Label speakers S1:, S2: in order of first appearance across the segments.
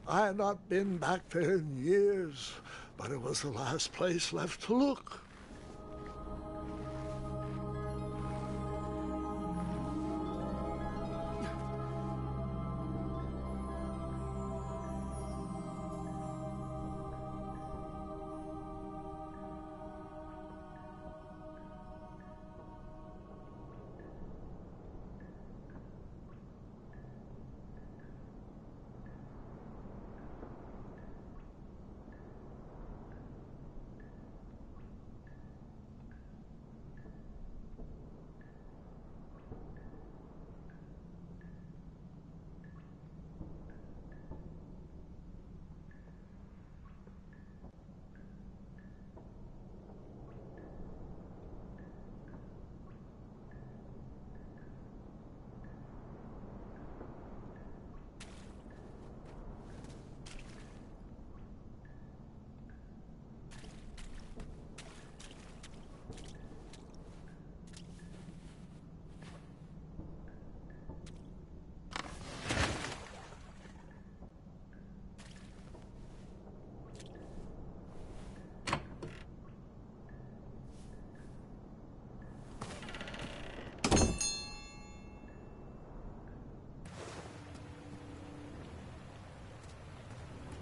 S1: I had not been back there in years, but it was the last place left to look.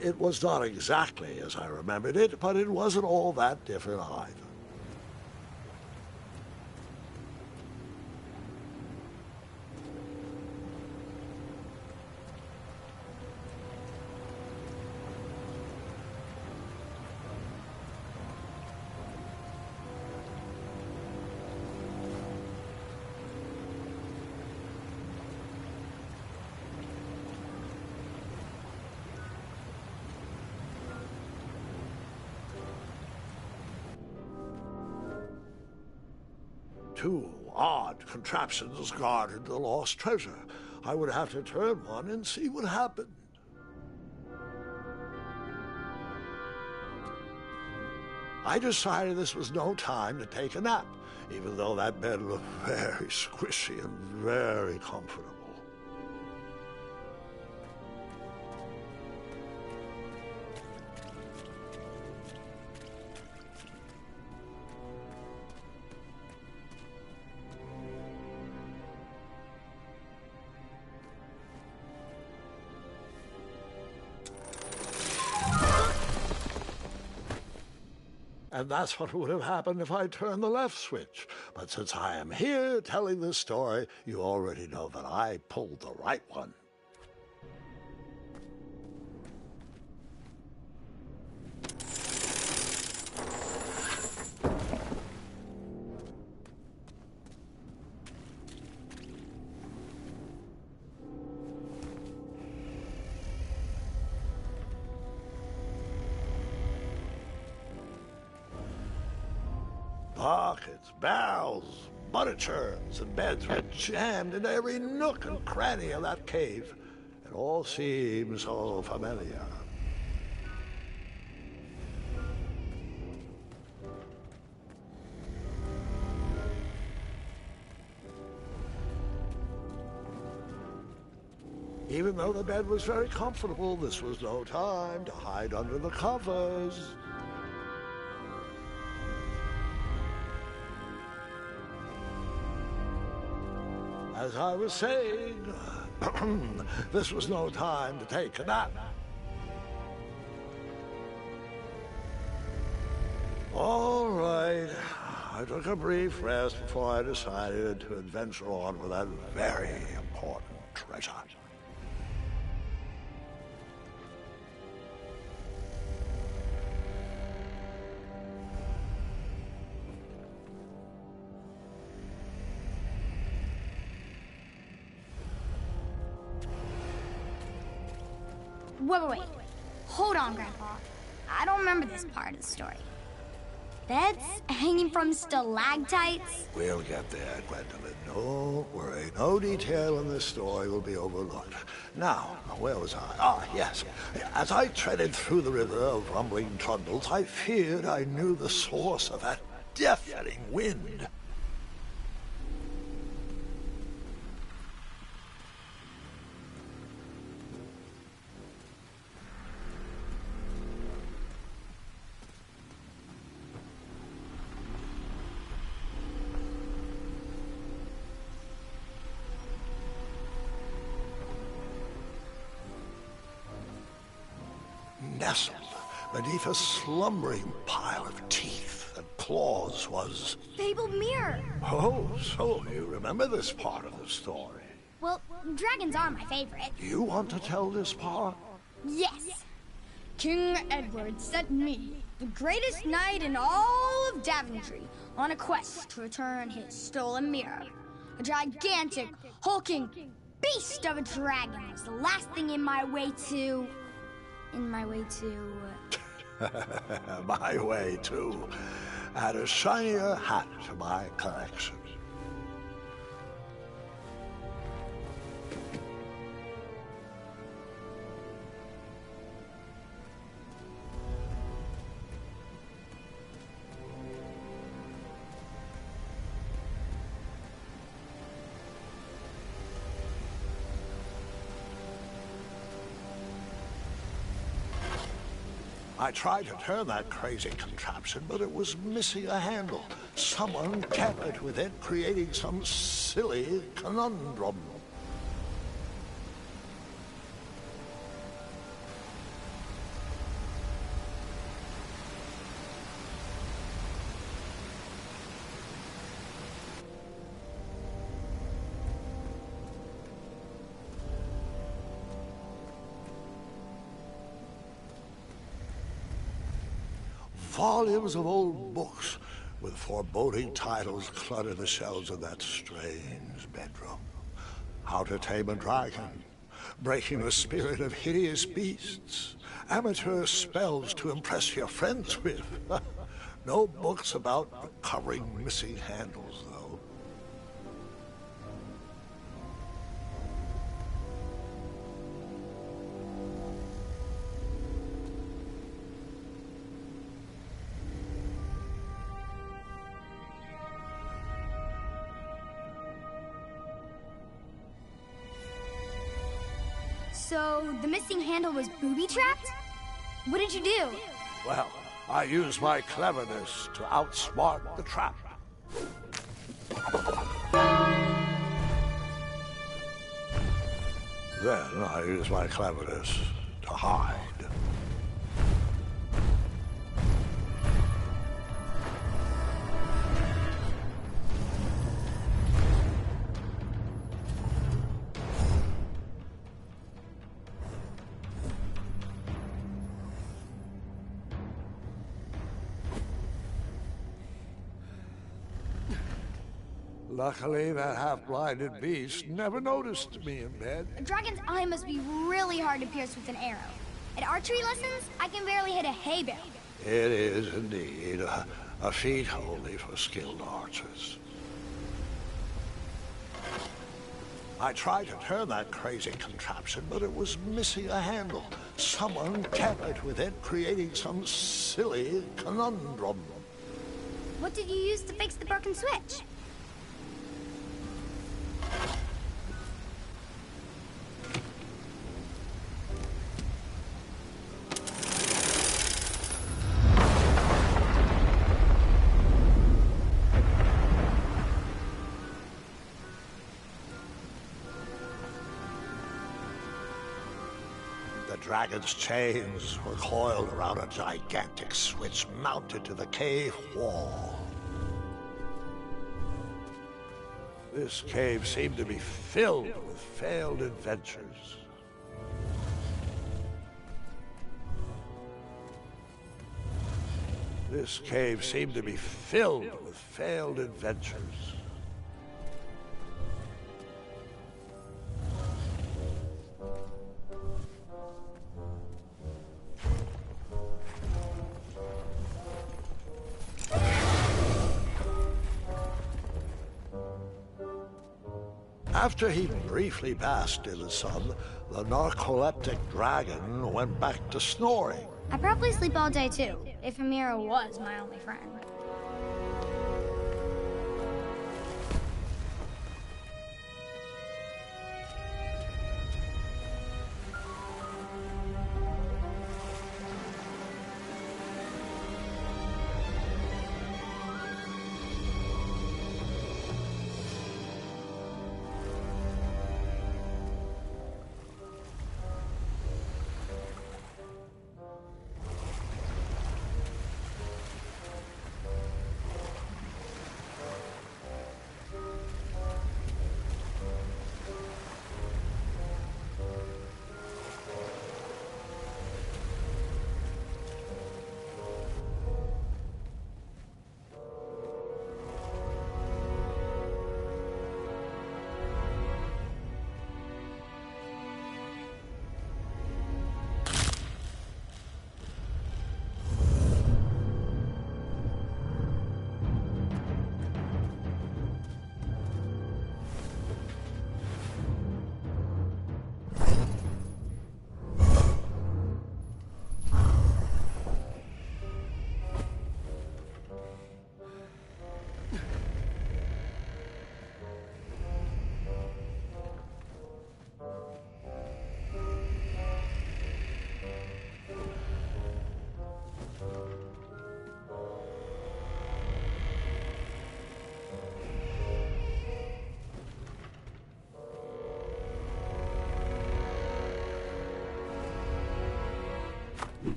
S1: It was not exactly as I remembered it, but it wasn't all that different either. Two odd contraptions guarded the lost treasure. I would have to turn one and see what happened. I decided this was no time to take a nap, even though that bed looked very squishy and very comfortable. And that's what would have happened if I turned the left switch. But since I am here telling this story, you already know that I pulled the right one. Buckets, barrels, butter churns, and beds were jammed into every nook and cranny of that cave. It all seems so familiar. Even though the bed was very comfortable, this was no time to hide under the covers. As I was saying, this was no time to take a nap. All right, I took a brief rest before I decided to adventure on with that very important treasure.
S2: Wait. Hold on, Grandpa. I don't remember this part of the story. Beds hanging from stalactites?
S1: We'll get there, Gwendolyn. Don't worry. No detail in this story will be overlooked. Now, where was I? Ah, yes. As I treaded through the river of rumbling trundles, I feared I knew the source of that deafening wind. nestled beneath a slumbering pile of teeth and claws was...
S2: Fabled mirror.
S1: Oh, so you remember this part of the story?
S2: Well, dragons are my favorite.
S1: You want to tell this part?
S2: Yes. King Edward sent me, the greatest knight in all of Daventry, on a quest to return his stolen mirror. A gigantic, hulking beast of a dragon was the last thing in my way to... My
S1: way, too. Add a shinier hat to my collection. I tried to turn that crazy contraption, but it was missing a handle. Someone tampered with it, creating some silly conundrum. Volumes of old books with foreboding titles clutter the shelves of that strange bedroom. How to Tame a Dragon, Breaking the Spirit of Hideous Beasts, Amateur Spells to Impress Your Friends with. No books about recovering missing handles, though.
S2: So, the missing handle was booby-trapped? What did you do?
S1: Well, I used my cleverness to outsmart the trap. Then I used my cleverness to hide. Luckily, that half-blinded beast never noticed me in bed.
S2: A dragon's eye must be really hard to pierce with an arrow. At archery lessons, I can barely hit a hay bale.
S1: It is indeed a feat only for skilled archers. I tried to turn that crazy contraption, but it was missing a handle. Someone tampered with it, creating some silly conundrum.
S2: What did you use to fix the broken switch?
S1: The dragon's chains were coiled around a gigantic switch mounted to the cave wall. This cave seemed to be filled with failed adventures. This cave seemed to be filled with failed adventures. After he briefly basked in the sun, the narcoleptic dragon went back to snoring.
S2: I probably sleep all day too, if Amira was my only friend.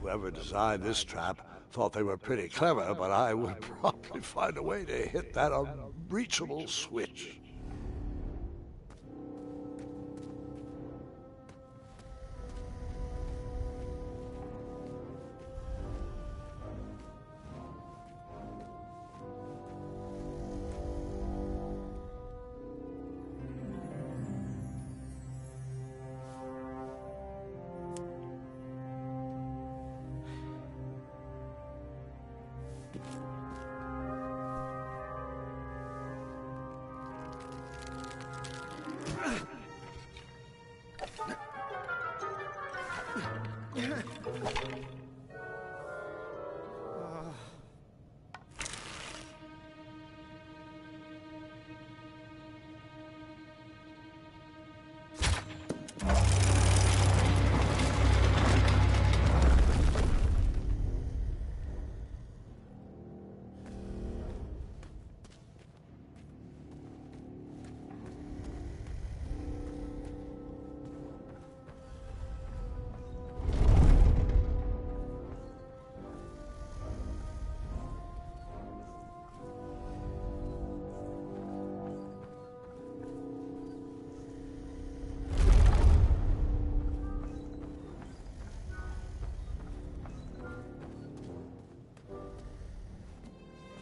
S1: Whoever designed this trap thought they were pretty clever, but I would probably find a way to hit that unreachable switch.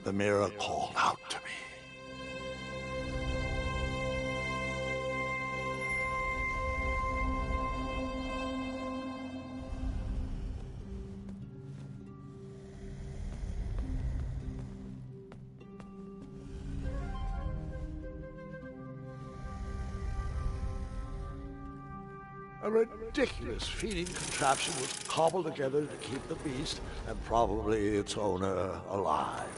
S1: The mirror called out to me. A ridiculous feeding contraption was cobbled together to keep the beast and probably its owner alive.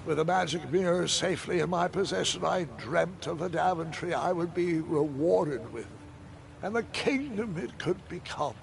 S1: With the magic mirror safely in my possession, I dreamt of the Daventry I would be rewarded with, and the kingdom it could become.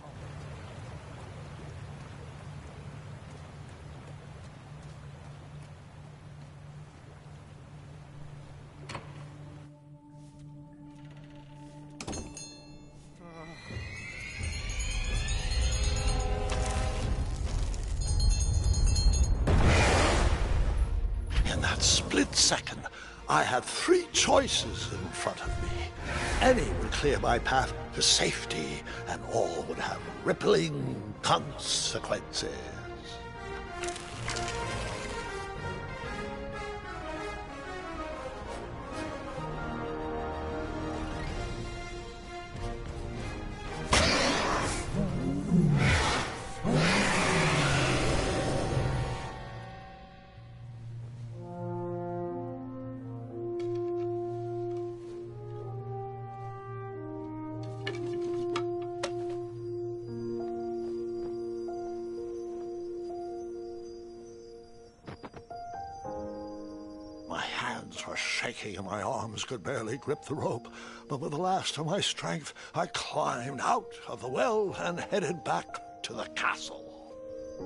S1: Split second, I had three choices in front of me. Any would clear my path to safety, and all would have rippling consequences. Were shaking and my arms could barely grip the rope, but with the last of my strength, I climbed out of the well and headed back to the castle.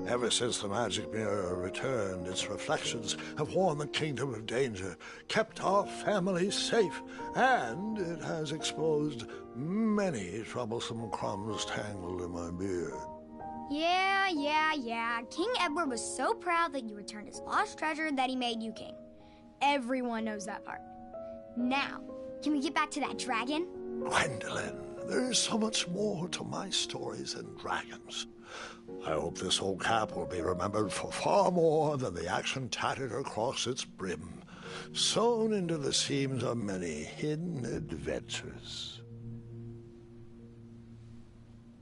S1: Ever since the magic mirror returned, its reflections have warned the kingdom of danger, kept our family safe, and it has exposed many troublesome crumbs tangled in my beard.
S2: Yeah. King Edward was so proud that you returned his lost treasure that he made you king. Everyone knows that part. Now, can we get back to that dragon?
S1: Gwendolyn, there is so much more to my stories than dragons. I hope this old cap will be remembered for far more than the action tattered across its brim, sewn into the seams of many hidden adventures.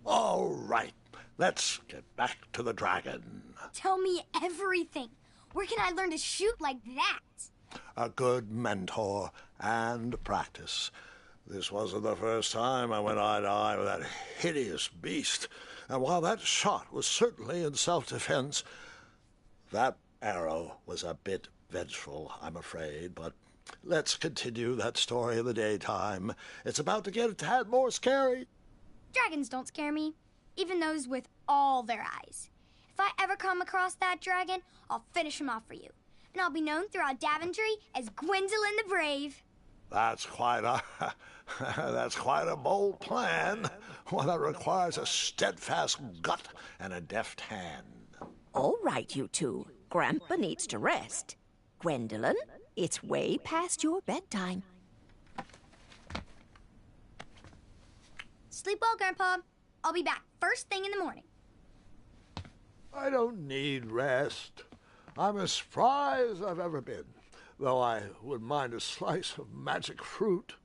S1: All right, let's get back to the dragon.
S2: Tell me everything. Where can I learn to shoot like that?
S1: A good mentor and practice. This wasn't the first time I went eye to eye with that hideous beast, and while that shot was certainly in self-defense, that arrow was a bit vengeful, I'm afraid, but let's continue that story in the daytime. It's about to get a tad more scary.
S2: Dragons don't scare me, even those with all their eyes. If I ever come across that dragon, I'll finish him off for you. And I'll be known throughout Daventry as Gwendolyn the Brave.
S1: That's quite a bold plan. One that requires a steadfast gut and a deft hand.
S3: All right, you two. Grandpa needs to rest. Gwendolyn, it's way past your bedtime.
S2: Sleep well, Grandpa. I'll be back first thing in the morning.
S1: I don't need rest. I'm as spry as I've ever been, though I wouldn't mind a slice of magic fruit.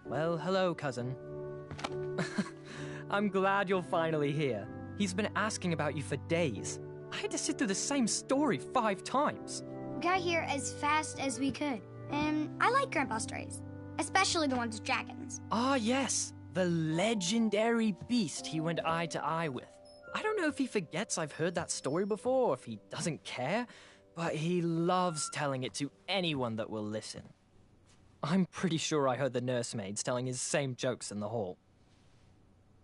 S4: Well, hello, cousin. I'm glad you're finally here. He's been asking about you for days. I had to sit through the same story 5 times.
S2: We got here as fast as we could. And I like Grandpa's stories, especially the ones with dragons.
S4: Ah, yes. The legendary beast he went eye to eye with. I don't know if he forgets I've heard that story before, or if he doesn't care, but he loves telling it to anyone that will listen. I'm pretty sure I heard the nursemaids telling his same jokes in the hall.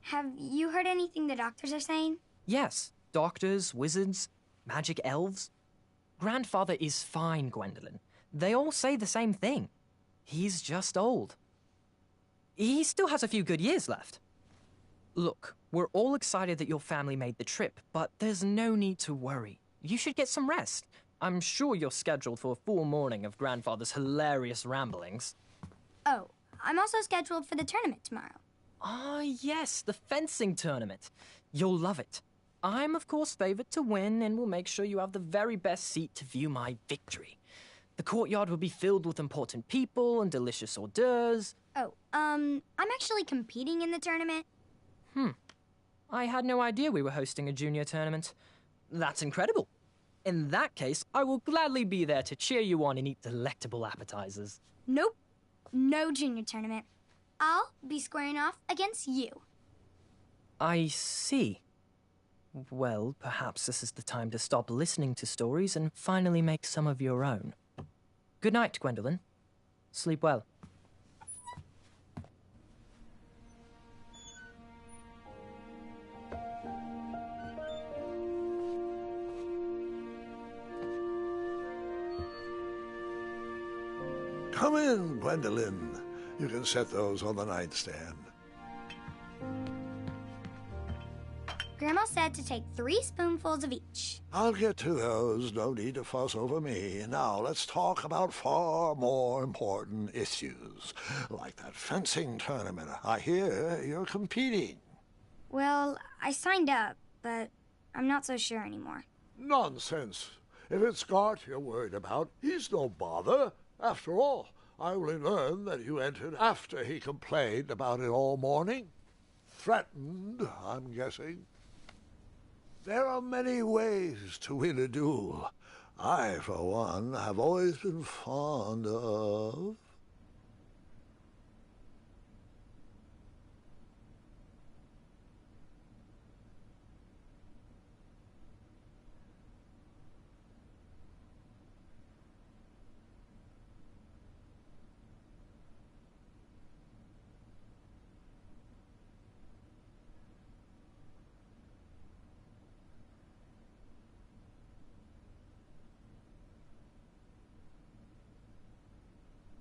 S2: Have you heard anything the doctors are saying?
S4: Yes, doctors, wizards. Magic elves? Grandfather is fine, Gwendolyn. They all say the same thing. He's just old. He still has a few good years left. Look, we're all excited that your family made the trip, but there's no need to worry. You should get some rest. I'm sure you're scheduled for a full morning of Grandfather's hilarious ramblings.
S2: Oh, I'm also scheduled for the tournament tomorrow.
S4: Ah, yes, the fencing tournament. You'll love it. I'm, of course, favored to win, and will make sure you have the very best seat to view my victory. The courtyard will be filled with important people and delicious hors d'oeuvres.
S2: Oh, I'm actually competing in the tournament.
S4: I had no idea we were hosting a junior tournament. That's incredible. In that case, I will gladly be there to cheer you on and eat delectable appetizers.
S2: Nope, no junior tournament. I'll be squaring off against you.
S4: I see. Well, perhaps this is the time to stop listening to stories and finally make some of your own. Good night, Gwendolyn. Sleep well.
S1: Come in, Gwendolyn. You can set those on the nightstand.
S2: Grandma said to take 3 spoonfuls of each.
S1: I'll get to those. No need to fuss over me. Now, let's talk about far more important issues, like that fencing tournament. I hear you're competing.
S2: Well, I signed up, but I'm not so sure anymore.
S1: Nonsense. If it's Gart you're worried about, he's no bother. After all, I only learned that you entered after he complained about it all morning. Threatened, I'm guessing. There are many ways to win a duel. I, for one, have always been fond of...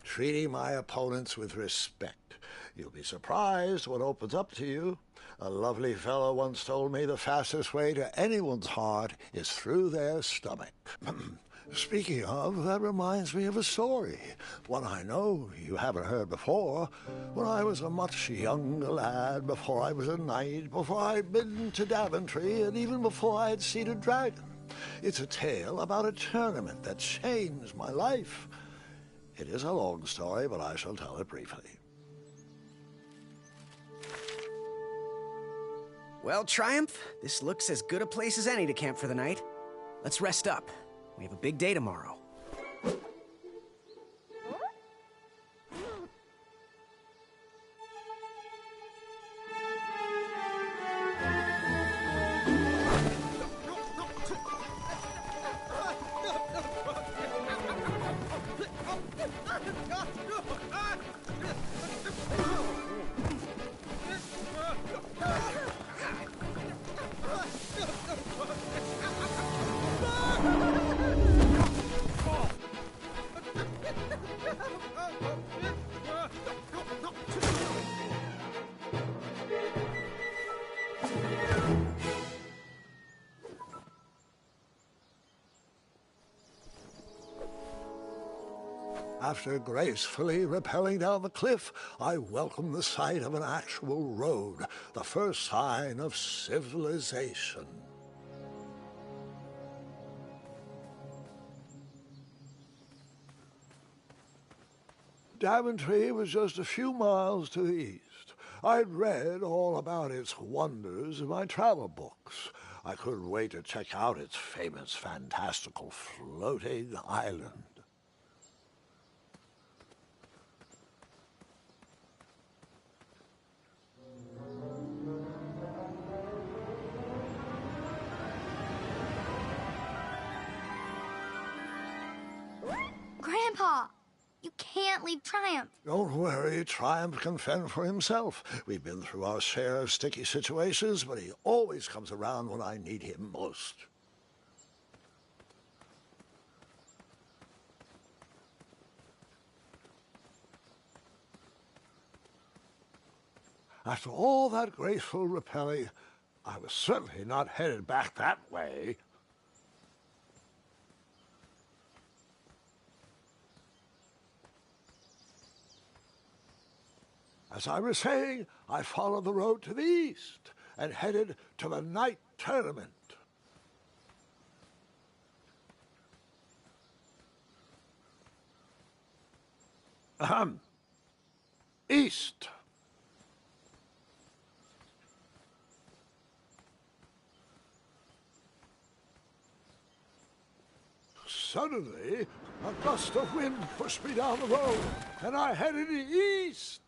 S1: treating my opponents with respect. You'll be surprised what opens up to you. A lovely fellow once told me the fastest way to anyone's heart is through their stomach. Speaking of, that reminds me of a story, one I know you haven't heard before. When I was a much younger lad, before I was a knight, before I'd been to Daventry, and even before I had seen a dragon. It's a tale about a tournament that changed my life. It is a long story, but I shall tell it briefly.
S5: Well, Triumph, this looks as good a place as any to camp for the night. Let's rest up. We have a big day tomorrow.
S1: After gracefully rappelling down the cliff, I welcomed the sight of an actual road, the first sign of civilization. Daventry was just a few miles to the east. I'd read all about its wonders in my travel books. I couldn't wait to check out its famous, fantastical floating island.
S2: Grandpa, you can't leave Triumph.
S1: Don't worry, Triumph can fend for himself. We've been through our share of sticky situations, but he always comes around when I need him most. After all that graceful rappelling, I was certainly not headed back that way. As I was saying, I followed the road to the east and headed to the night tournament. East. Suddenly, a gust of wind pushed me down the road, and I headed east.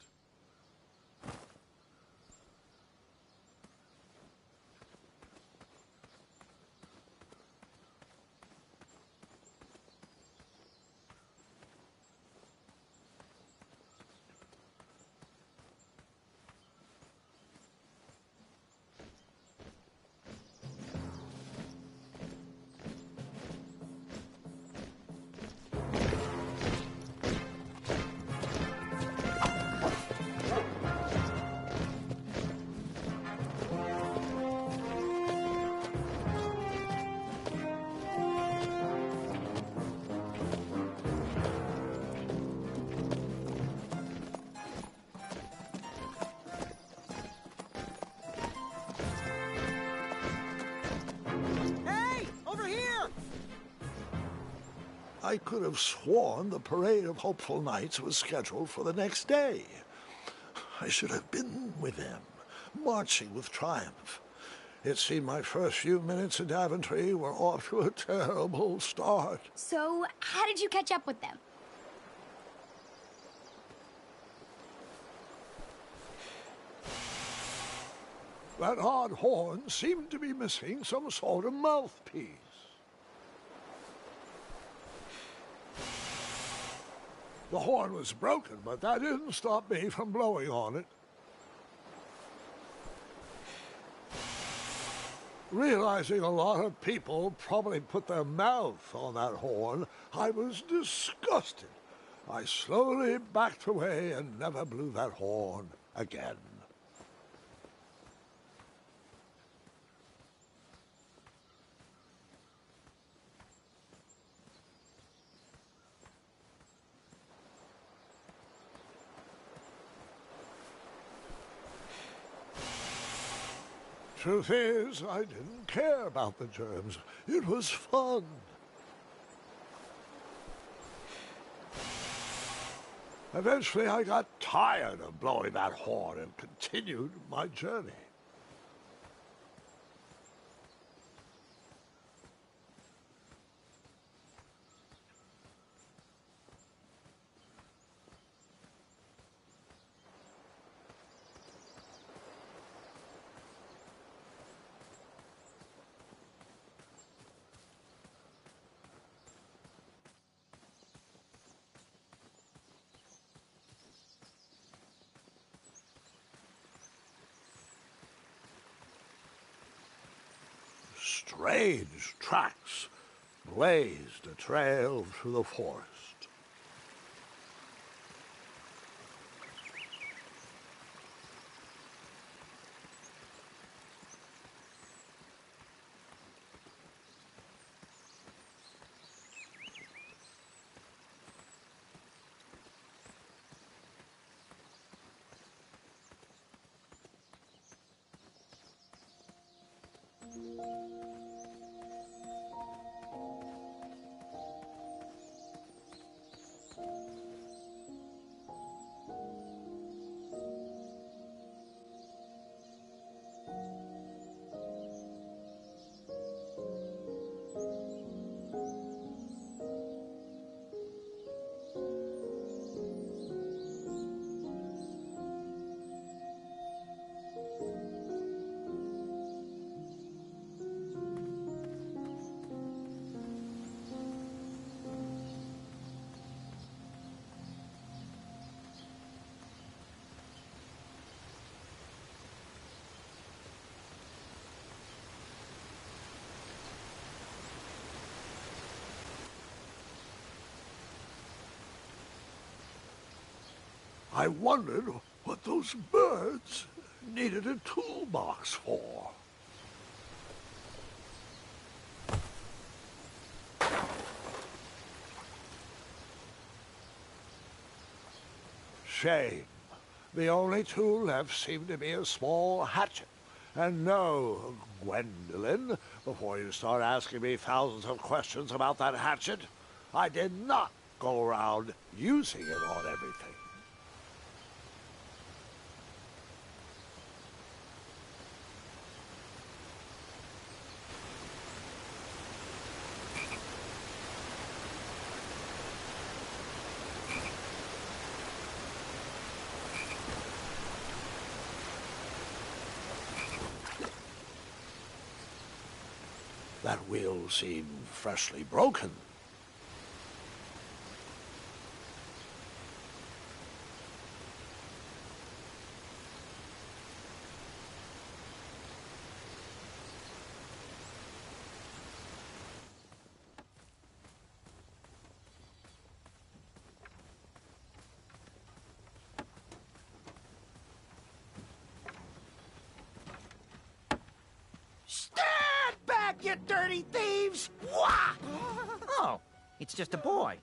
S1: I could have sworn the Parade of Hopeful Knights was scheduled for the next day. I should have been with them, marching with triumph. It seemed my first few minutes in Daventry were off to a terrible start.
S2: So, how did you catch up with them?
S1: That odd horn seemed to be missing some sort of mouthpiece. The horn was broken, but that didn't stop me from blowing on it. Realizing a lot of people probably put their mouth on that horn, I was disgusted. I slowly backed away and never blew that horn again. Truth is, I didn't care about the germs. It was fun. Eventually, I got tired of blowing that horn and continued my journey. Strange tracks blazed a trail through the forest. I wondered what those birds needed a toolbox for. Shame. The only tool left seemed to be a small hatchet. And no, Gwendolyn, before you start asking me thousands of questions about that hatchet, I did not go around using it on everything. That wheel seemed freshly broken.
S6: Stand back, you dirty thieves! Wah! Oh, it's just a boy.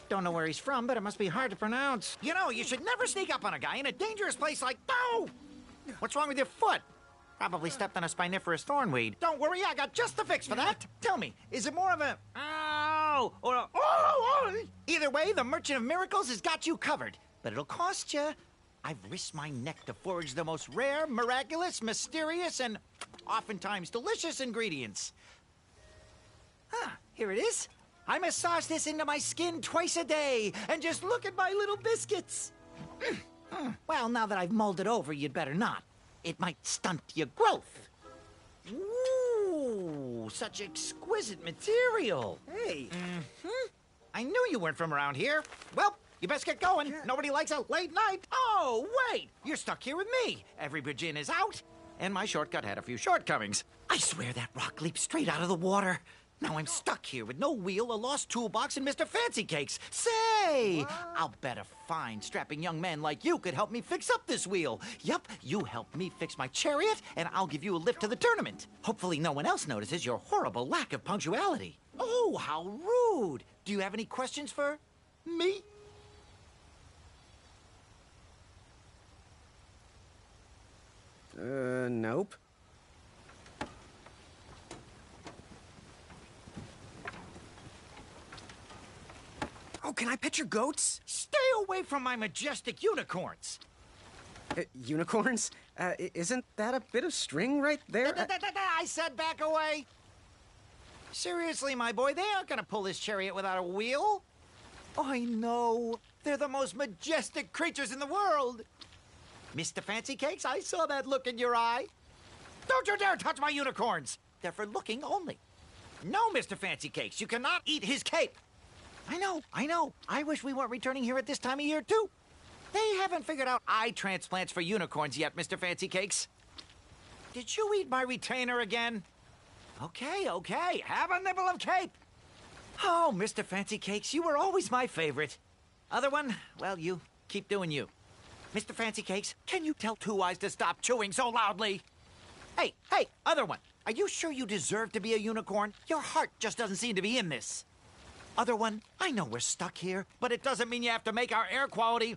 S6: Don't know where he's from, but it must be hard to pronounce. You know, you should never sneak up on a guy in a dangerous place like... Oh! What's wrong with your foot? Probably stepped on a spiniferous thornweed. Don't worry, I got just the fix for that. Tell me, is it more of a... Ow! Or a... Oh! Either way, the Merchant of Miracles has got you covered. But it'll cost you. I've risked my neck to forage the most rare, miraculous, mysterious, and oftentimes delicious ingredients. Here it is. I massage this into my skin twice a day, and just look at my little biscuits. Well, now that I've mulled it over, you'd better not. It might stunt your growth. Ooh, such exquisite material.
S5: Hey.
S6: I knew you weren't from around here. Well, you best get going. Nobody likes a late night. Oh, wait! You're stuck here with me. Every bridge in is out, and my shortcut had a few shortcomings. I swear that rock leaped straight out of the water. Now I'm stuck here with no wheel, a lost toolbox, and Mr. Fancy Cakes. Say! I'll bet a fine, strapping young man like you could help me fix up this wheel. Yup, you help me fix my chariot, and I'll give you a lift to the tournament. Hopefully no one else notices your horrible lack of punctuality. Oh, how rude! Do you have any questions for me?
S5: Nope. Oh, can I pet your goats?
S6: Stay away from my majestic unicorns.
S5: Unicorns? Isn't that a bit of string right there?
S6: I said back away. Seriously, my boy, they aren't gonna pull this chariot without a wheel. I know. They're the most majestic creatures in the world. Mr. Fancy Cakes, I saw that look in your eye. Don't you dare touch my unicorns. They're for looking only. No, Mr. Fancy Cakes, you cannot eat his cape. I know. I wish we weren't returning here at this time of year, too. They haven't figured out eye transplants for unicorns yet, Mr. Fancy Cakes. Did you eat my retainer again? Okay. Have a nibble of cape. Oh, Mr. Fancy Cakes, you were always my favorite. Other one, well, you keep doing you. Mr. Fancy Cakes, can you tell Two Eyes to stop chewing so loudly? Hey, other one, are you sure you deserve to be a unicorn? Your heart just doesn't seem to be in this. Other one, I know we're stuck here, but it doesn't mean you have to make our air quality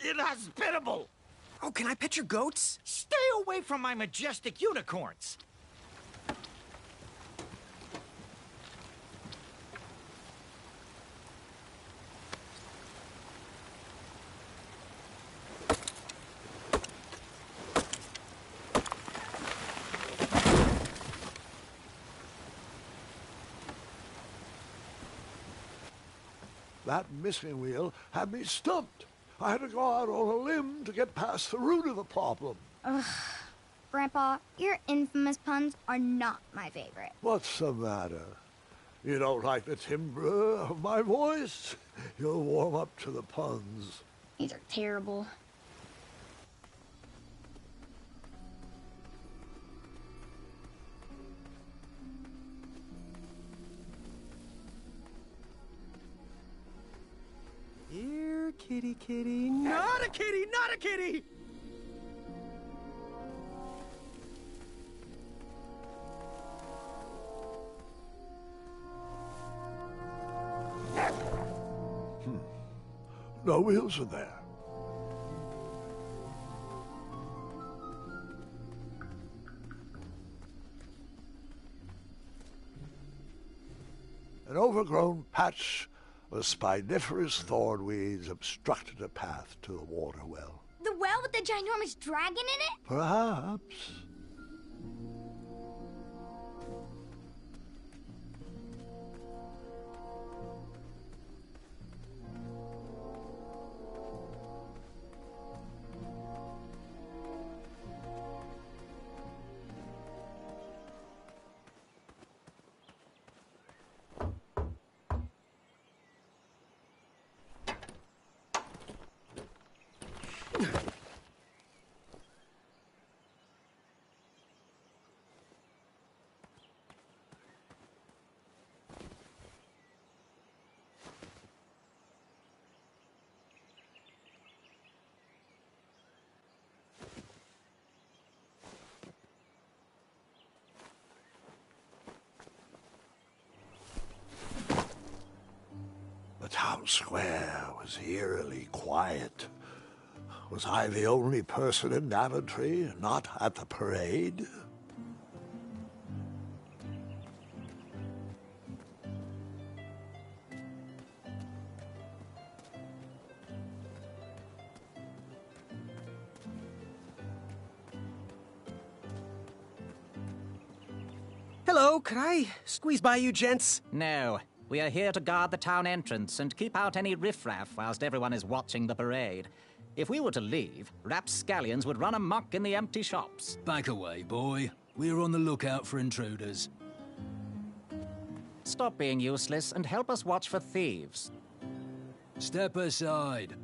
S6: inhospitable.
S5: Oh, can I pet your goats?
S6: Stay away from my majestic unicorns.
S1: That missing wheel had me stumped. I had to go out on a limb to get past the root of the problem.
S2: Grandpa, your infamous puns are not my favorite.
S1: What's the matter? You don't like the timbre of my voice? You'll warm up to the puns.
S2: These are terrible.
S5: Here, kitty, kitty. Not a kitty, not a kitty!
S1: No wheels in there. An overgrown patch of spiniferous thornweeds obstructed a path to the water well.
S2: The well with the ginormous dragon in it?
S1: Perhaps. The town square was eerily quiet. Was I the only person in Daventry not at the parade?
S5: Hello, could I squeeze by you gents?
S7: No. We are here to guard the town entrance and keep out any riffraff whilst everyone is watching the parade. If we were to leave, rapscallions would run amok in the empty shops.
S8: Back away, boy. We're on the lookout for intruders.
S7: Stop being useless and help us watch for thieves.
S8: Step aside.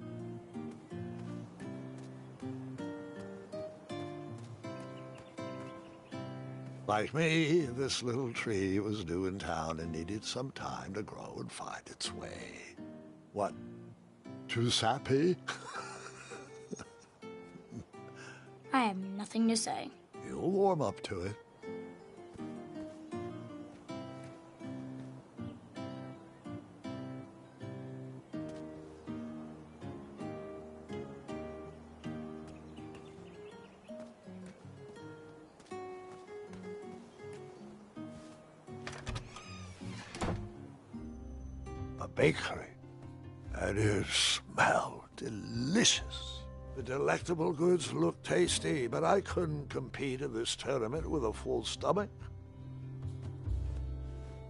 S1: Like me, this little tree was new in town and needed some time to grow and find its way. What? Too sappy?
S2: I have nothing to say.
S1: You'll warm up to it. A bakery, and it smelled delicious. The delectable goods looked tasty, but I couldn't compete in this tournament with a full stomach.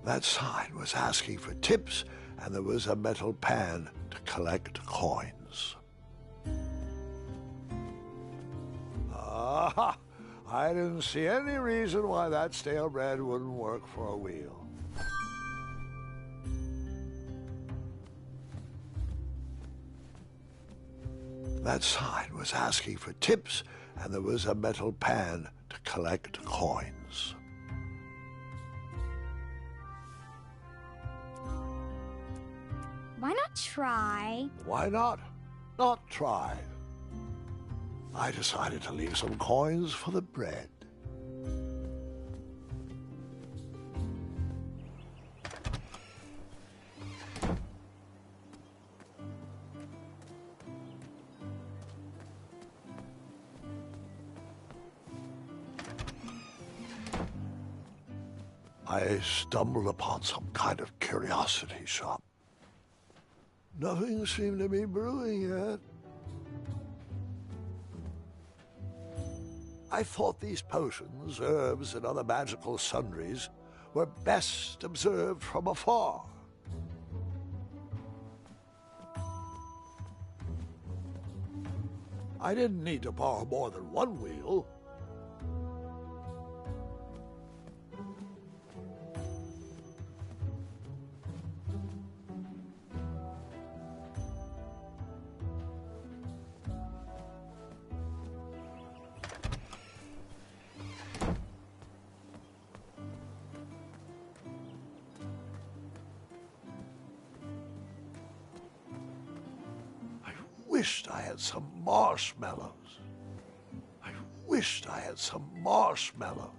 S1: That sign was asking for tips, and there was a metal pan to collect coins. Aha! I didn't see any reason why that stale bread wouldn't work for a wheel. That sign was asking for tips, and there was a metal pan to collect coins.
S2: Why not try?
S1: Why not? Not try. I decided to leave some coins for the bread. I stumbled upon some kind of curiosity shop. Nothing seemed to be brewing yet. I thought these potions, herbs, and other magical sundries were best observed from afar. I didn't need to borrow more than one wheel. I wished I had some marshmallows. I wished I had some marshmallows.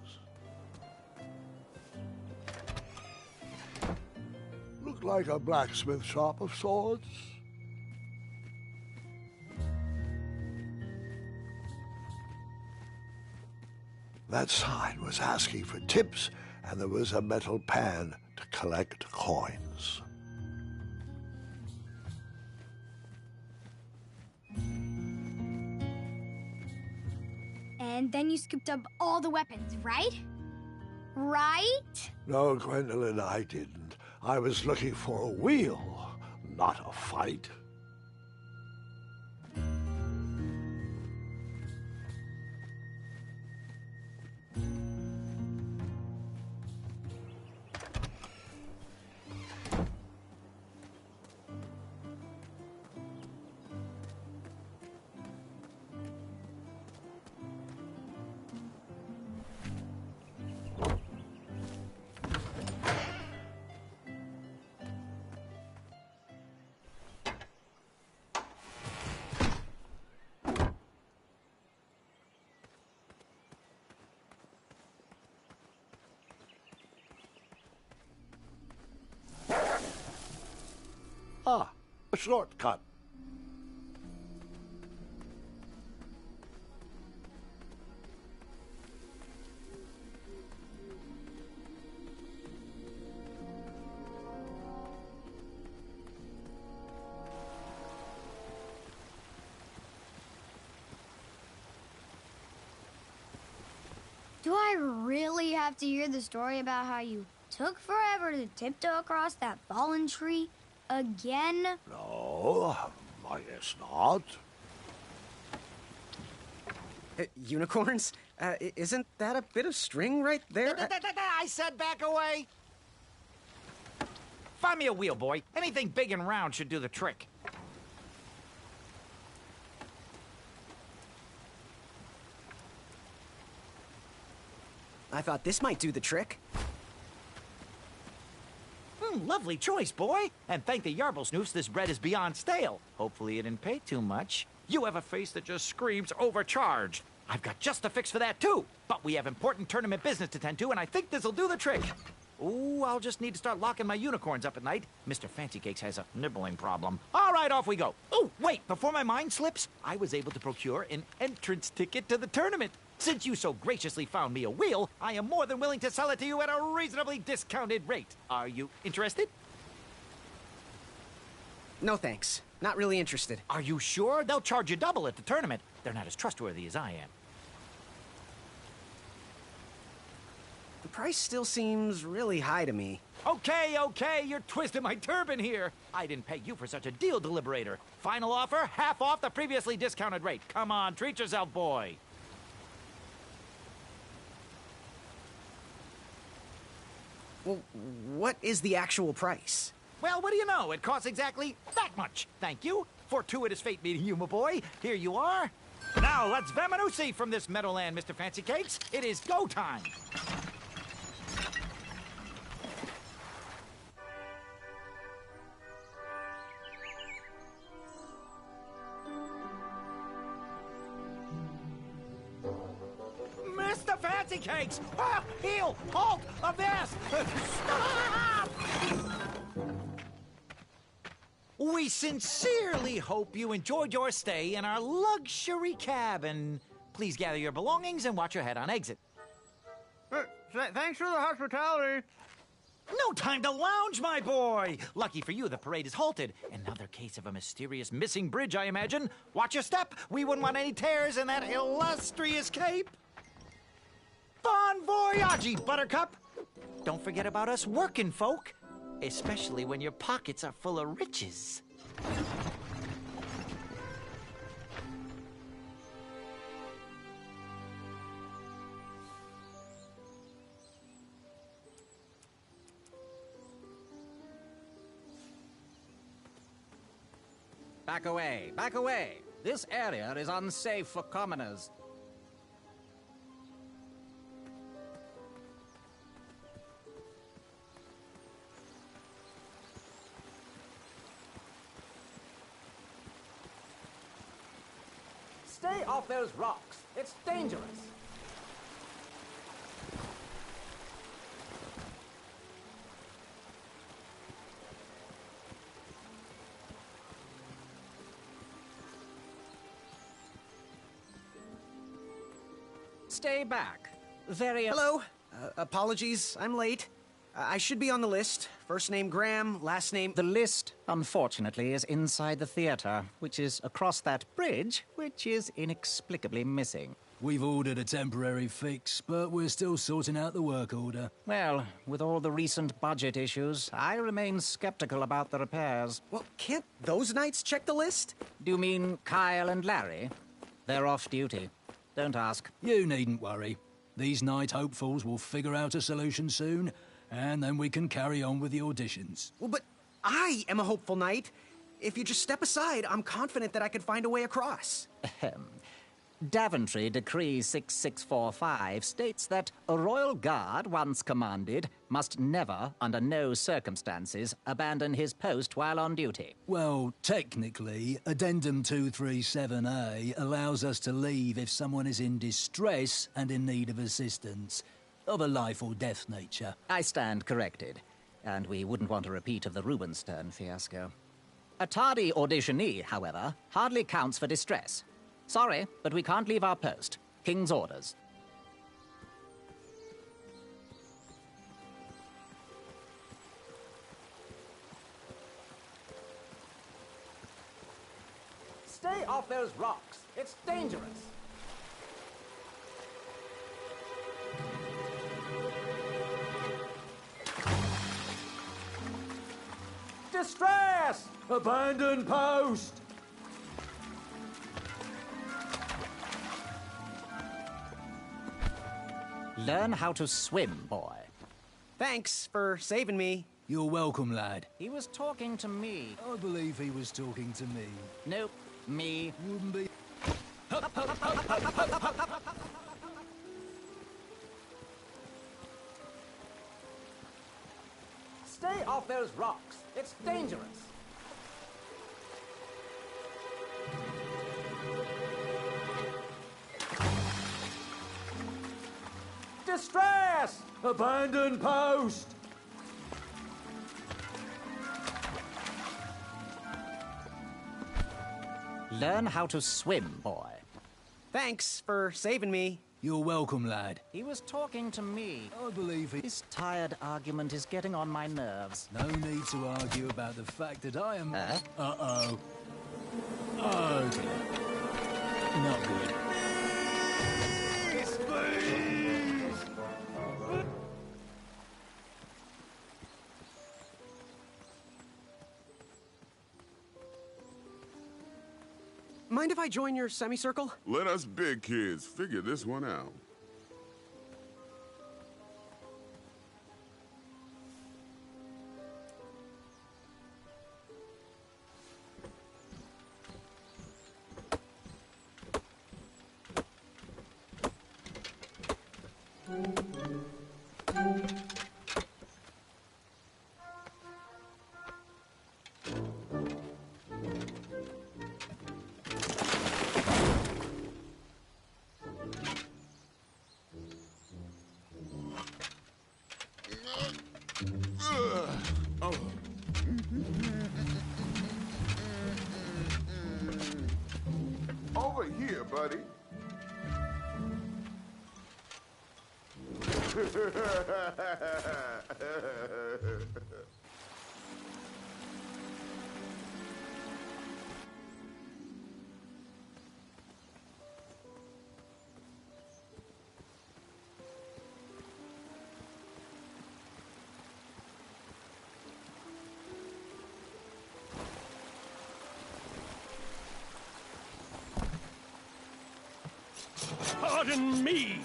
S1: Looked like a blacksmith shop of sorts. That sign was asking for tips, and there was a metal pan to collect coins.
S2: And then you scooped up all the weapons, right? Right?
S1: No, Gwendolyn, I didn't. I was looking for a wheel, not a fight. Ah, a shortcut.
S2: Do I really have to hear the story about how you took forever to tiptoe across that fallen tree again?
S1: No, I guess not.
S5: Unicorns? Isn't that a bit of string right there?
S6: I said back away. Find me a wheel, boy. Anything big and round should do the trick.
S5: I thought this might do the trick.
S6: Lovely choice, boy. And thank the Yarblesnoofs, this bread is beyond stale. Hopefully it didn't pay too much. You have a face that just screams overcharged. I've got just a fix for that, too. But we have important tournament business to tend to, and I think this'll do the trick. Ooh, I'll just need to start locking my unicorns up at night. Mr. Fancy Cakes has a nibbling problem. All right, off we go. Oh, wait, before my mind slips, I was able to procure an entrance ticket to the tournament. Since you so graciously found me a wheel, I am more than willing to sell it to you at a reasonably discounted rate. Are you interested?
S5: No thanks. Not really interested.
S6: Are you sure? They'll charge you double at the tournament. They're not as trustworthy as I am.
S5: The price still seems really high to me.
S6: Okay, you're twisting my turban here. I didn't pay you for such a deal, Deliberator. Final offer, half off the previously discounted rate. Come on, treat yourself, boy.
S5: Well, what is the actual price?
S6: Well, what do you know? It costs exactly that much. Thank you. Fortuitous fate meeting you, my boy. Here you are. Now, let's Vamanusi from this Meadowland, Mr. Fancy Cakes. It is go time. Mr. Fancy Cakes! Ah, heel! Halt! Avast! Stop! We sincerely hope you enjoyed your stay in our luxury cabin. Please gather your belongings and watch your head on exit.
S9: Thanks for the hospitality.
S6: No time to lounge, my boy! Lucky for you, the parade is halted. Another case of a mysterious missing bridge, I imagine. Watch your step. We wouldn't want any tears in that illustrious cape. Bon voyage, Buttercup! Don't forget about us working folk, especially when your pockets are full of riches.
S7: Back away, back away. This area is unsafe for commoners. Stay off those rocks. It's dangerous. Stay back. very...
S5: Hello. Apologies, I'm late. I should be on the list. First name Graham, last name...
S7: The list, unfortunately, is inside the theater, which is across that bridge, which is inexplicably missing.
S8: We've ordered a temporary fix, but we're still sorting out the work order.
S7: Well, with all the recent budget issues, I remain skeptical about the repairs.
S5: Well, can't those knights check the list?
S7: Do you mean Kyle and Larry? They're off duty. Don't ask.
S8: You needn't worry. These night hopefuls will figure out a solution soon, and then we can carry on with the auditions.
S5: Well, but I am a hopeful knight. If you just step aside, I'm confident that I could find a way across.
S7: Daventry Decree 6645 states that a royal guard once commanded must never, under no circumstances, abandon his post while on duty.
S8: Well, technically, Addendum 237A allows us to leave if someone is in distress and in need of assistance, of a life or death nature.
S7: I stand corrected, and we wouldn't want a repeat of the Rubenstern fiasco. A tardy auditionee, however, hardly counts for distress. Sorry, but we can't leave our post. King's orders. Stay off those rocks. It's dangerous. Distress!
S8: Abandon post!
S7: Learn how to swim, boy.
S5: Thanks for saving me.
S8: You're welcome, lad.
S7: He was talking to me.
S8: I believe he was talking to me.
S7: Nope, me.
S8: Wouldn't be...
S7: Stay off those rocks. It's dangerous. Distress!
S8: Abandon post!
S7: Learn how to swim, boy.
S5: Thanks for saving me.
S8: You're welcome, lad.
S7: He was talking to me.
S8: I believe he...
S7: This tired argument is getting on my nerves.
S8: No need to argue about the fact that I am...
S7: Huh?
S8: Uh-oh. Oh, dear. Not good.
S5: Mind if I join your semicircle?
S10: Let us big kids figure this one out. Over here, buddy.
S11: Pardon me!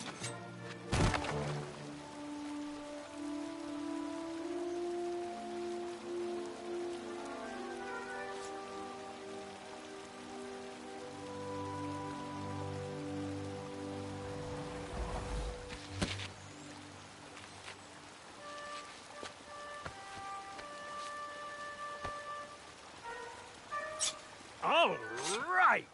S11: All right!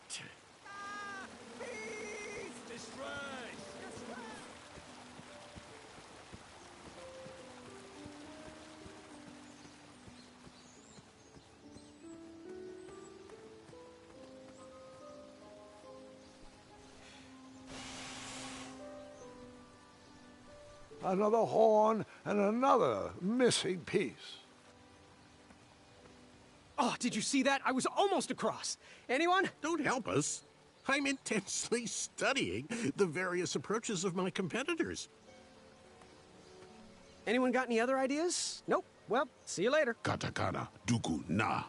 S1: Another horn and another missing piece.
S12: Oh, did you see that? I was almost across. Anyone?
S13: Don't help us. I'm intensely studying the various approaches of my competitors.
S12: Anyone got any other ideas? Nope. Well, see you later.
S10: Katakana, duku, na.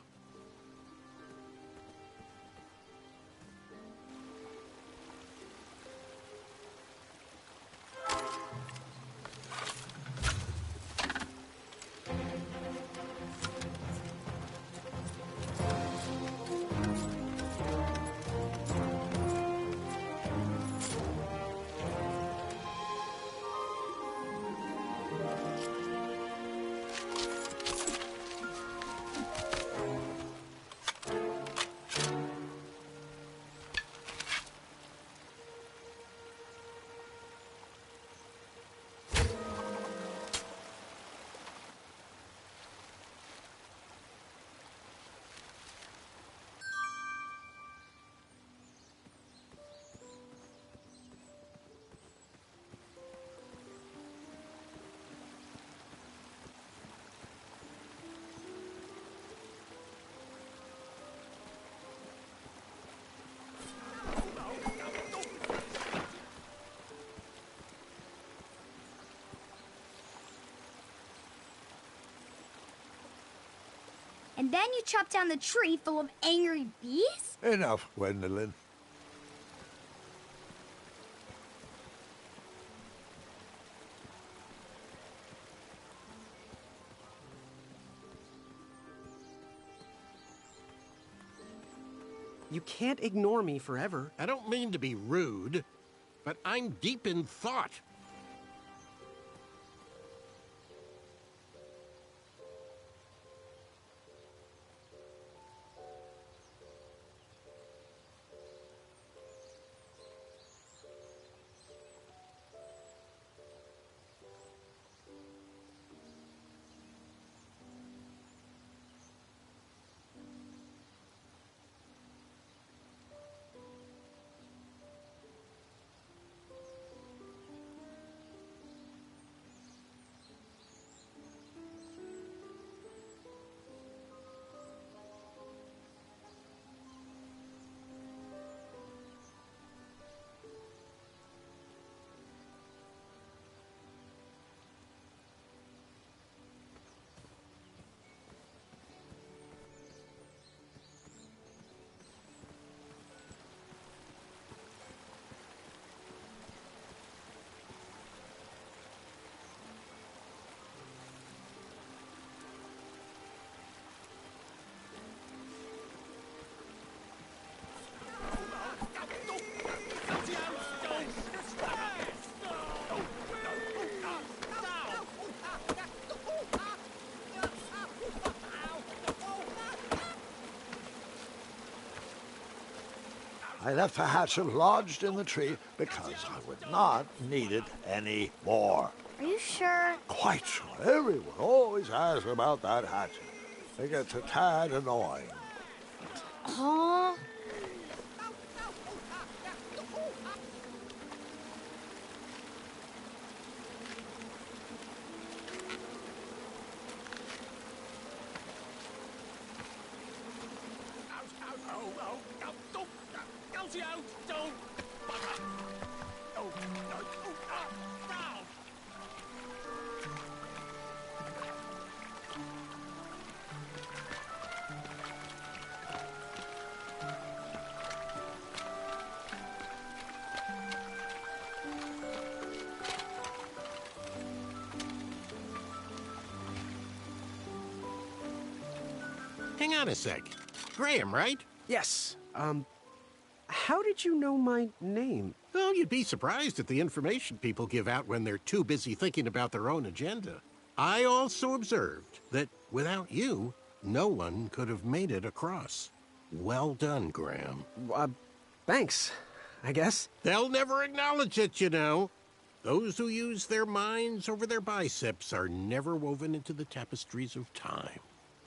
S2: And then you chop down the tree full of angry bees?
S1: Enough, Gwendolyn.
S12: You can't ignore me forever.
S13: I don't mean to be rude, but I'm deep in thought.
S1: I left the hatchet lodged in the tree because I would not need it any more.
S2: Are you sure?
S1: Quite sure. Everyone always asks about that hatchet. It gets a tad annoying.
S2: Huh?
S13: Hang on a sec. Graham, right?
S12: Yes. How did you know my name?
S13: Well, you'd be surprised at the information people give out when they're too busy thinking about their own agenda. I also observed that without you, no one could have made it across. Well done, Graham.
S12: Thanks, I guess.
S13: They'll never acknowledge it, you know. Those who use their minds over their biceps are never woven into the tapestries of time.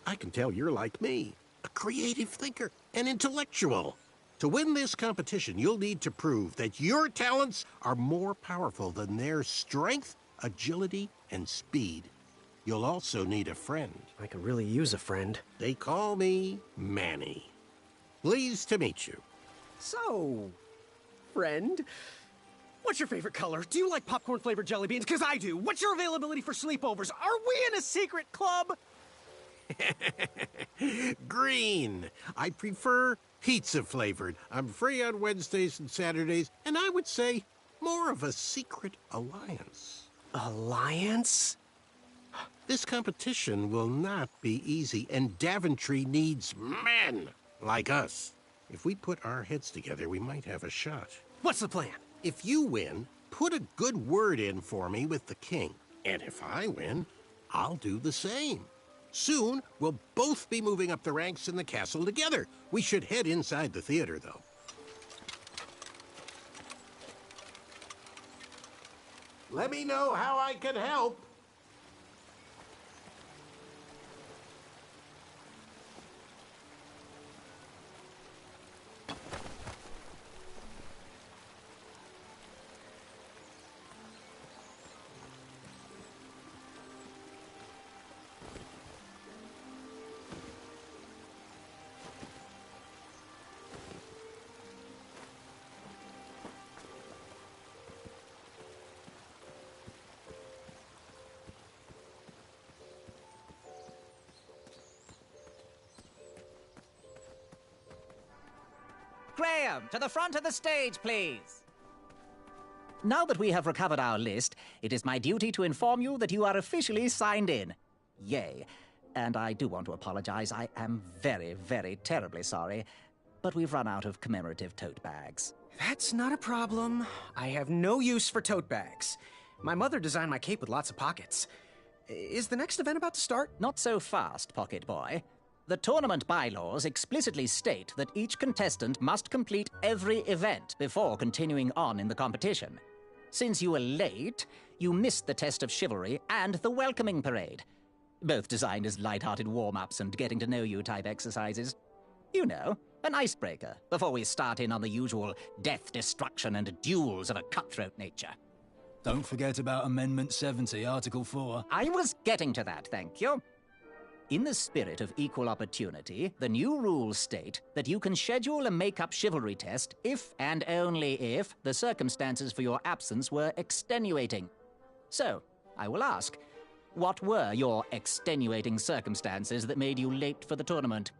S13: I can tell you're like me, a creative thinker, an intellectual. To win this competition, you'll need to prove that your talents are more powerful than their strength, agility, and speed. You'll also need a friend.
S12: I could really use a friend.
S13: They call me Manny. Pleased to meet you.
S12: So, friend, what's your favorite color? Do you like popcorn-flavored jelly beans? Because I do. What's your availability for sleepovers? Are we in a secret club?
S13: Green. I prefer pizza-flavored. I'm free on Wednesdays and Saturdays, and I would say more of a secret alliance.
S12: Alliance?
S13: This competition will not be easy, and Daventry needs men like us. If we put our heads together, we might have a shot.
S12: What's the plan?
S13: If you win, put a good word in for me with the king. And if I win, I'll do the same. Soon, we'll both be moving up the ranks in the castle together. We should head inside the theater, though. Let me know how I can help.
S7: Graham, to the front of the stage, please. Now that we have recovered our list, it is my duty to inform you that you are officially signed in. Yay. And I do want to apologize. I am very, very terribly sorry, but we've run out of commemorative tote bags.
S12: That's not a problem. I have no use for tote bags. My mother designed my cape with lots of pockets. Is the next event about to start?
S7: Not so fast, Pocket Boy. The tournament bylaws explicitly state that each contestant must complete every event before continuing on in the competition. Since you were late, you missed the test of chivalry and the welcoming parade, both designed as light-hearted warm-ups and getting-to-know-you type exercises. You know, an icebreaker before we start in on the usual death, destruction, and duels of a cutthroat nature.
S8: Don't forget about Amendment 70, Article 4.
S7: I was getting to that, thank you. In the spirit of equal opportunity, the new rules state that you can schedule a make-up chivalry test if and only if the circumstances for your absence were extenuating. So, I will ask, what were your extenuating circumstances that made you late for the tournament?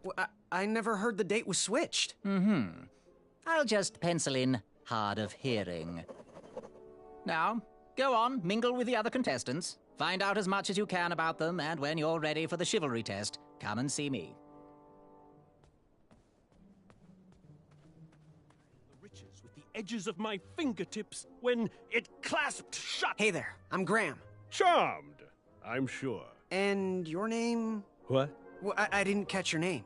S12: Well, I never heard the date was switched.
S7: I'll just pencil in hard of hearing. Now, go on, mingle with the other contestants. Find out as much as you can about them, and when you're ready for the chivalry test, come and see me.
S11: The riches with the edges of my fingertips when it clasped shut.
S12: Hey there, I'm Graham.
S11: Charmed, I'm sure.
S12: And your name?
S11: What?
S12: Well, I didn't catch your name.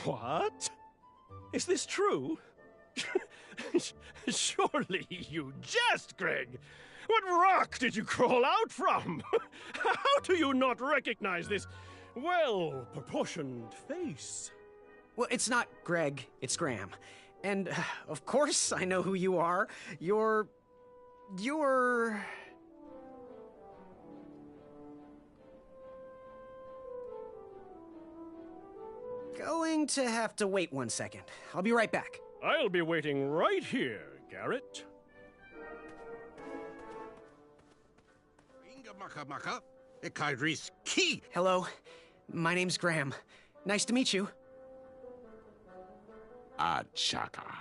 S11: What? Is this true? Surely you jest, Greg. What rock did you crawl out from? How do you not recognize this well-proportioned face?
S12: Well, it's not Greg, it's Graham. And, of course, I know who you are. You're... going to have to wait 1 second. I'll be right back.
S11: I'll be waiting right here, Garrett.
S12: Hello, my name's Graham. Nice to meet you.
S10: Achaka.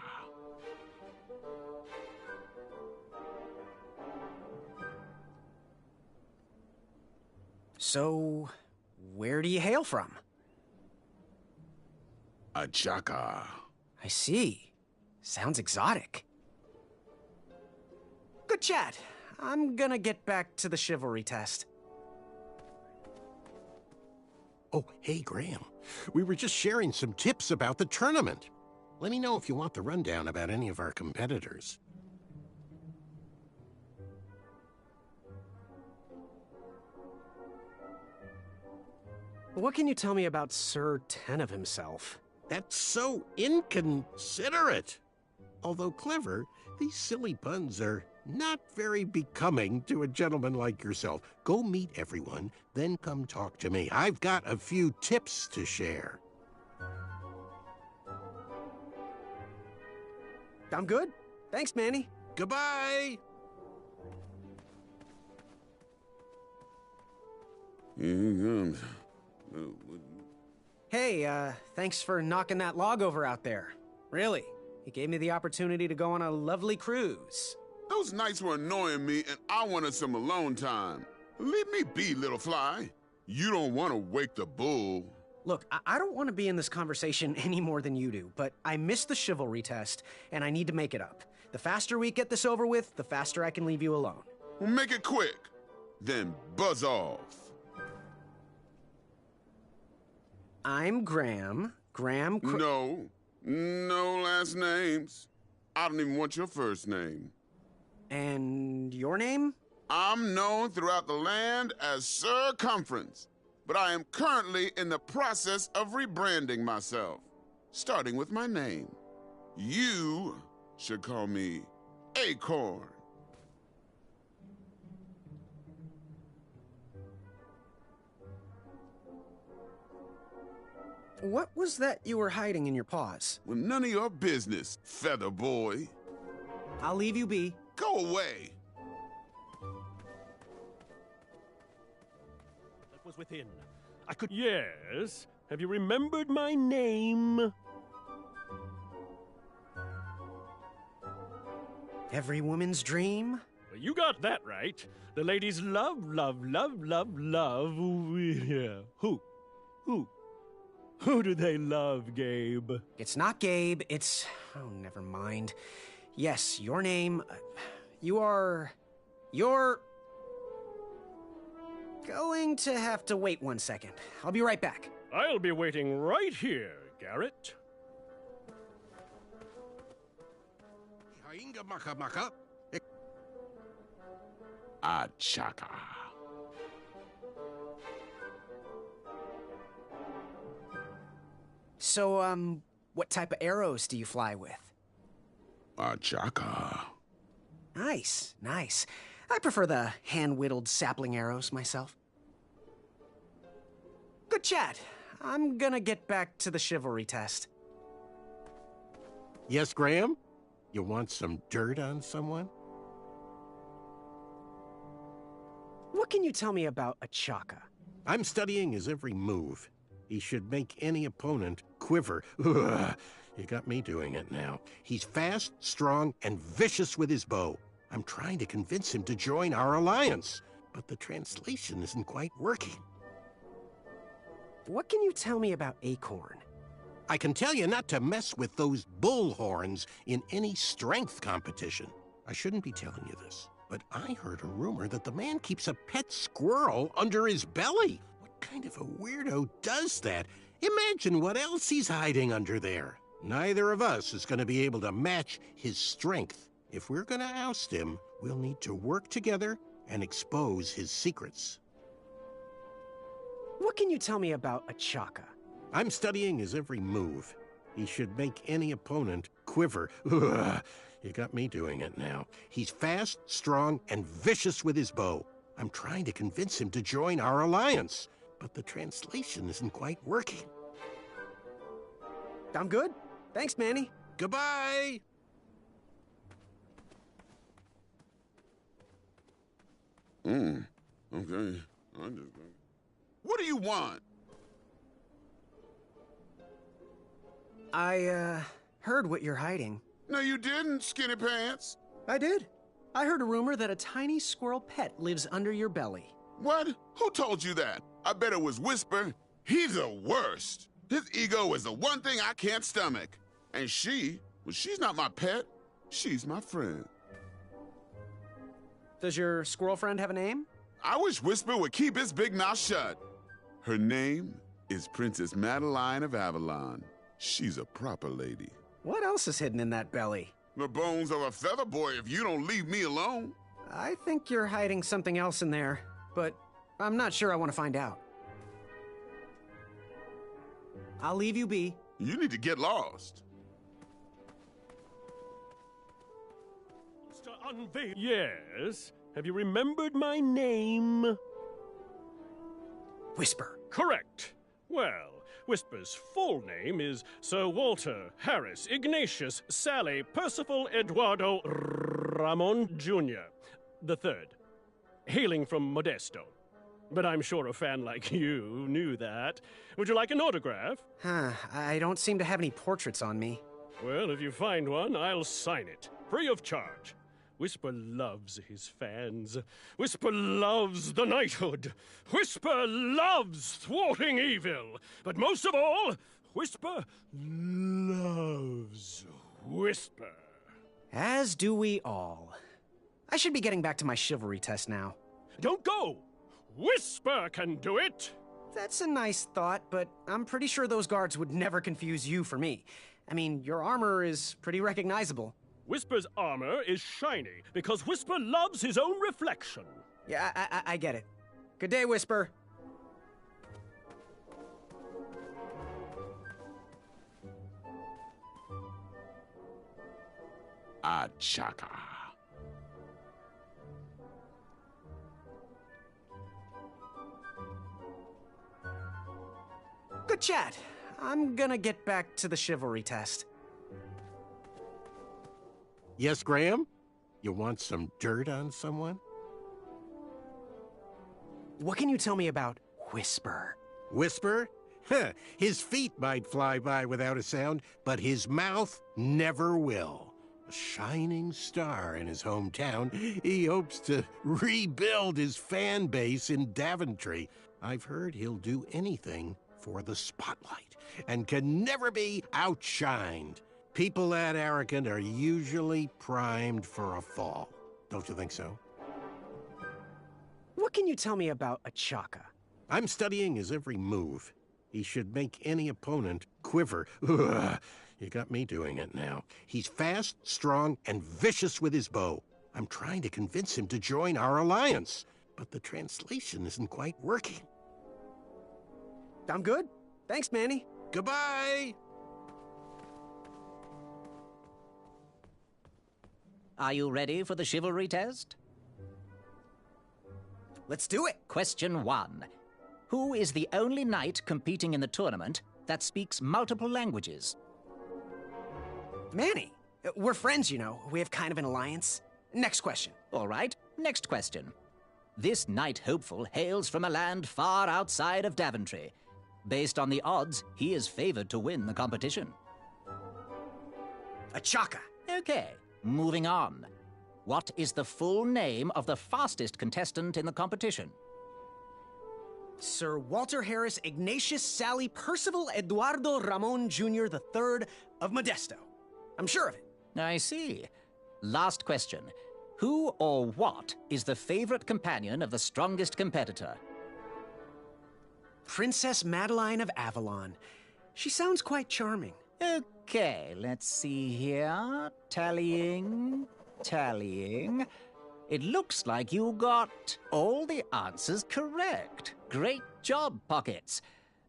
S12: So, where do you hail from?
S10: Achaka.
S12: I see. Sounds exotic. Good chat. I'm gonna get back to the chivalry test.
S13: Oh, hey, Graham. We were just sharing some tips about the tournament. Let me know if you want the rundown about any of our competitors.
S12: What can you tell me about Sir Tenov himself?
S13: That's so inconsiderate. Although clever, these silly puns are not very becoming to a gentleman like yourself. Go meet everyone, then come talk to me. I've got a few tips to share.
S12: I'm good. Thanks, Manny.
S13: Goodbye!
S12: Hey, thanks for knocking that log over out there. Really. It gave me the opportunity to go on a lovely cruise.
S10: Those nights were annoying me, and I wanted some alone time. Leave me be, little fly. You don't want to wake the bull.
S12: Look, I don't want to be in this conversation any more than you do, but I missed the chivalry test, and I need to make it up. The faster we get this over with, the faster I can leave you alone.
S10: Well, make it quick. Then buzz off.
S12: I'm Graham.
S10: No last names. I don't even want your first name.
S12: And your name?
S10: I'm known throughout the land as Circumference, but I am currently in the process of rebranding myself, starting with my name. You should call me Acorn.
S12: What was that you were hiding in your paws?
S10: Well, none of your business, Feather Boy.
S12: I'll leave you be.
S10: Go away.
S11: That was within. I could... Yes? Have you remembered my name?
S12: Every woman's dream?
S11: Well, you got that right. The ladies love. Yeah. Who do they love, Gabe?
S12: It's not Gabe, it's... Oh, never mind. Yes, your name... You're... going to have to wait 1 second. I'll be right back.
S11: I'll be waiting right here, Garrett.
S10: Chaka.
S12: So, what type of arrows do you fly with?
S10: Chaka.
S12: Nice. I prefer the hand-whittled sapling arrows myself. Good chat. I'm gonna get back to the chivalry test.
S13: Yes, Graham? You want some dirt on someone?
S12: What can you tell me about Achaka?
S13: I'm studying his every move. He should make any opponent quiver. Ugh, you got me doing it now. He's fast, strong, and vicious with his bow. I'm trying to convince him to join our alliance, but the translation isn't quite working.
S12: What can you tell me about Acorn?
S13: I can tell you not to mess with those bullhorns in any strength competition. I shouldn't be telling you this, but I heard a rumor that the man keeps a pet squirrel under his belly. What kind of a weirdo does that? Imagine what else he's hiding under there. Neither of us is going to be able to match his strength. If we're going to oust him, we'll need to work together and expose his secrets.
S12: What can you tell me about Achaka?
S13: I'm studying his every move. He should make any opponent quiver. Ugh, you got me doing it now. He's fast, strong, and vicious with his bow. I'm trying to convince him to join our alliance, but the translation isn't quite working.
S12: I'm good. Thanks, Manny.
S13: Goodbye!
S10: Okay. What do you want?
S12: I, heard what you're hiding.
S10: No, you didn't, Skinny Pants.
S12: I did. I heard a rumor that a tiny squirrel pet lives under your belly.
S10: What? Who told you that? I bet it was Whisper. He's the worst. His ego is the one thing I can't stomach. And she's not my pet. She's my friend.
S12: Does your squirrel friend have a name?
S10: I wish Whisper would keep his big mouth shut. Her name is Princess Madeline of Avalon. She's a proper lady.
S12: What else is hidden in that belly?
S10: The bones of a feather boy if you don't leave me alone.
S12: I think you're hiding something else in there, but I'm not sure I want to find out.
S5: I'll leave you be.
S10: You need to get lost.
S11: Yes? Have you remembered my name?
S12: Whisper.
S11: Correct. Well, Whisper's full name is Sir Walter Harris Ignatius Sally Percival Eduardo Ramon Jr. the Third, hailing from Modesto. But I'm sure a fan like you knew that. Would you like an autograph?
S12: I don't seem to have any portraits on me.
S11: Well, if you find one, I'll sign it, free of charge. Whisper loves his fans. Whisper loves the knighthood. Whisper loves thwarting evil. But most of all, Whisper loves Whisper.
S12: As do we all. I should be getting back to my chivalry test now.
S11: Don't go! Whisper can do it!
S12: That's a nice thought, but I'm pretty sure those guards would never confuse you for me. I mean, your armor is pretty recognizable.
S11: Whisper's armor is shiny because Whisper loves his own reflection.
S12: Yeah, I get it. Good day, Whisper.
S10: Achaka.
S12: Good chat. I'm gonna get back to the chivalry test.
S13: Yes, Graham? You want some dirt on someone?
S12: What can you tell me about Whisper?
S13: Whisper? Huh, his feet might fly by without a sound, but his mouth never will. A shining star in his hometown, he hopes to rebuild his fan base in Daventry. I've heard he'll do anything for the spotlight and can never be outshined. People that arrogant are usually primed for a fall. Don't you think so?
S12: What can you tell me about Achaka?
S13: I'm studying his every move. He should make any opponent quiver. Ugh, you got me doing it now. He's fast, strong, and vicious with his bow. I'm trying to convince him to join our alliance, but the translation isn't quite working.
S12: I'm good. Thanks, Manny.
S13: Goodbye!
S7: Are you ready for the chivalry test?
S12: Let's do it!
S7: Question 1. Who is the only knight competing in the tournament that speaks multiple languages?
S12: Manny. We're friends, you know. We have kind of an alliance. Next question.
S7: All right, next question. This knight hopeful hails from a land far outside of Daventry. Based on the odds, he is favored to win the competition.
S12: Achaka.
S7: Okay. Moving on. What is the full name of the fastest contestant in the competition?
S12: Sir Walter Harris Ignatius Sally Percival Eduardo Ramon Jr. the Third of Modesto. I'm sure of it.
S7: I see. Last question. Who or what is the favorite companion of the strongest competitor?
S12: Princess Madeline of Avalon. She sounds quite charming.
S7: Okay, let's see here. Tallying. It looks like you got all the answers correct. Great job, Pockets.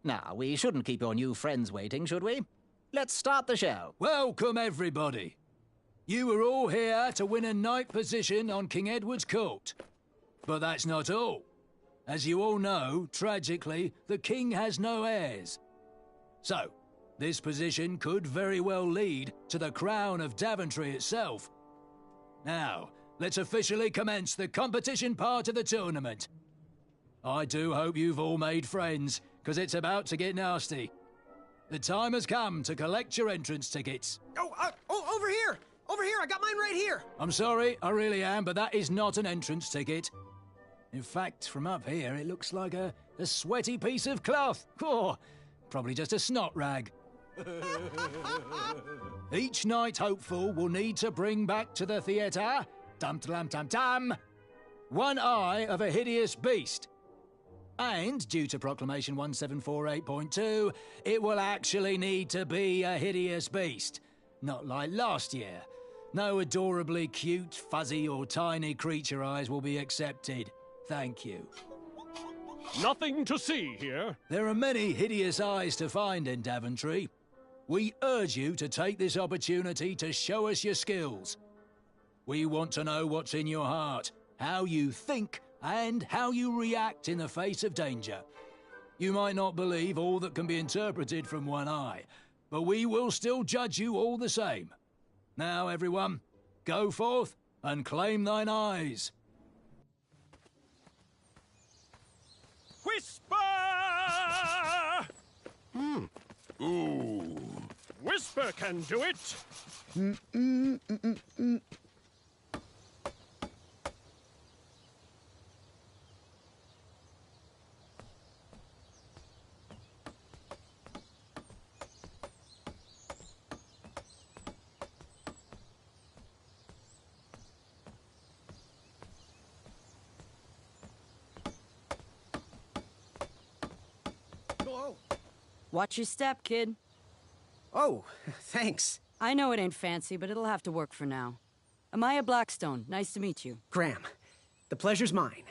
S7: Now, we shouldn't keep your new friends waiting, should we? Let's start the show.
S8: Welcome, everybody. You are all here to win a knight position on King Edward's court. But that's not all. As you all know, tragically, the king has no heirs. So, this position could very well lead to the crown of Daventry itself. Now, let's officially commence the competition part of the tournament. I do hope you've all made friends, because it's about to get nasty. The time has come to collect your entrance tickets.
S12: Oh, over here! Over here, I got mine right here!
S8: I'm sorry, I really am, but that is not an entrance ticket. In fact, from up here, it looks like a sweaty piece of cloth. Oh, probably just a snot rag. Each knight hopeful will need to bring back to the theatre, dum-dum-dum-dum, one eye of a hideous beast. And, due to Proclamation 1748.2, it will actually need to be a hideous beast. Not like last year. No adorably cute, fuzzy or tiny creature eyes will be accepted. Thank you.
S11: Nothing to see here.
S8: There are many hideous eyes to find in Daventry. We urge you to take this opportunity to show us your skills. We want to know what's in your heart, how you think, and how you react in the face of danger. You might not believe all that can be interpreted from one eye, but we will still judge you all the same. Now, everyone, go forth and claim thine eyes.
S11: Whisper!
S10: Ooh.
S11: Whisper can do it.
S14: Watch your step, kid.
S5: Oh, thanks.
S14: I know it ain't fancy, but it'll have to work for now. Amaya Blackstone, nice to meet you.
S5: Graham, the pleasure's mine.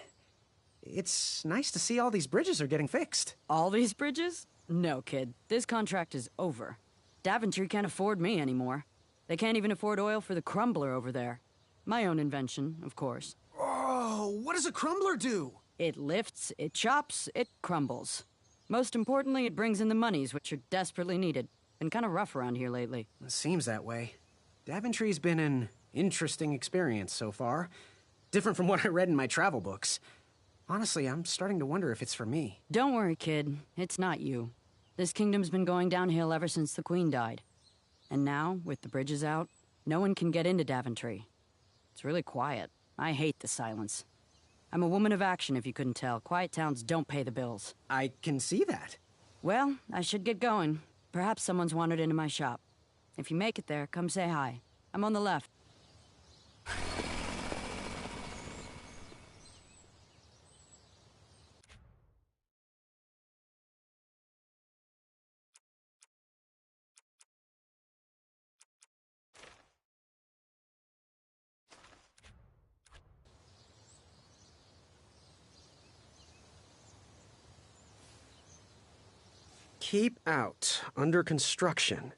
S5: It's nice to see all these bridges are getting fixed.
S14: All these bridges? No, kid. This contract is over. Daventry can't afford me anymore. They can't even afford oil for the crumbler over there. My own invention, of course.
S12: Oh, what does a crumbler do?
S14: It lifts, it chops, it crumbles. Most importantly, it brings in the monies, which are desperately needed. Been kind of rough around here lately.
S5: It seems that way. Daventry's been an interesting experience so far. Different from what I read in my travel books. Honestly, I'm starting to wonder if it's for me.
S14: Don't worry, kid. It's not you. This kingdom's been going downhill ever since the Queen died. And now, with the bridges out, no one can get into Daventry. It's really quiet. I hate the silence. I'm a woman of action, if you couldn't tell. Quiet towns don't pay the bills.
S5: I can see that.
S14: Well, I should get going. Perhaps someone's wandered into my shop. If you make it there, come say hi. I'm on the left.
S12: Keep out. Under construction.